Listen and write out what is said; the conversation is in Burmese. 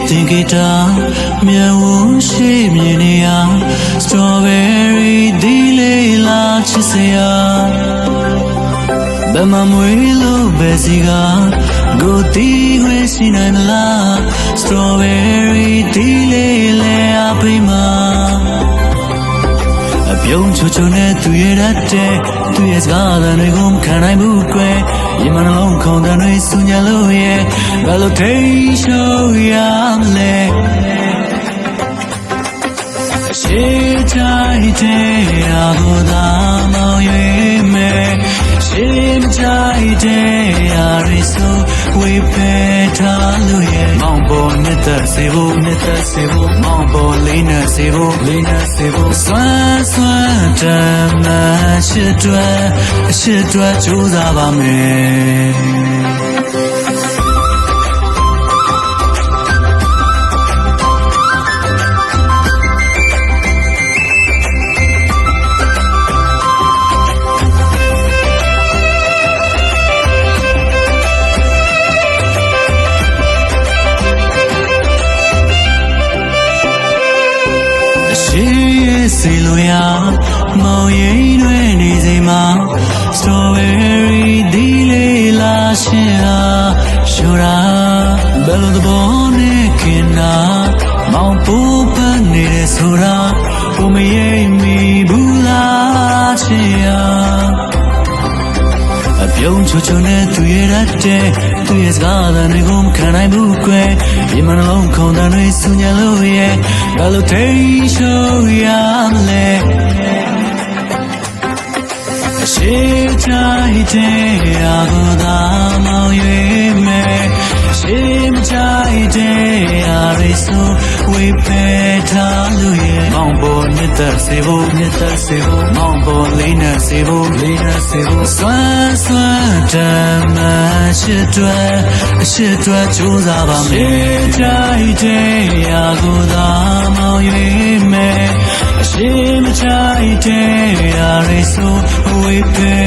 တင်ကြတာမြေဝရှိမြင်နေရ Strawberry ဒီလေးလာချစ်စရာဘယ်မှမွေးလို့ပဲစီကကိုတီးခွေးရှိနိုင်မလား Strawberry ဒီလေးလဲအပိမအပြုံးချိုချိုနဲ့သူရဲ့တဲ့သူရဲ့စကားတွေကိုမခံနိုင်ဘူးကွယ်ဒီမနှလုံးခုန်တဲ့တွေစူညံလို့ရဲ့ဘယ်လိုထိရှော့ရမလဲရှိချာတဲ့ကိုသာမောင်ရွေးမယ်ရှိမချာတဲ့ရီဆိုဝေးပဲထားလို့ရဲ့မောင်ပေါ်နဲ့သက်စေဖို့မောင်ပေါ်လေးနဲ့စေဖို့စွမ်းတမ်းမရှိတွက်ကြိုးစားပါမယ်စီလိုရမောင်ရင်တွေနေစိမှာ Strawberry ဒီလေးလာရှင်ဟာရှိုးတာဘယ်လိုသဘောနဲ့ခင်နာမောင်ပူပန်းနေတဲ့ဆိုတာကိုမရိပ်မိဘူးလားချစ်ရအပြုံးချိုချိုနဲ့သူရဲ့တဲ့သူရဲ့စကားတွေကိုမခံနိုင်ဘူးကွယ်ဒီမနှလုံးခုန်တဲ့တွေစူညံလို့ရဲ့ဘယ်လိုထိရှော့ရမလဲရှိချာတဲ့ကိုသာမောင်ရွေးမယ်ရှိမချာတဲ့ရီဆိုဝေးပဲထားလို့ရဲ့မောင်ပေါ်နဲ့သက်စေဖို့မောင်ပေါ်လေးနဲ့စေဖို့စွမ်းတမ်းမရှိတွက်ကြိုးစားပါမယ်ရှိချာတဲ့ကိုသာမောင်ရွေးမယ်ရှိမချာတဲ့ရီဆိုဝေးပဲ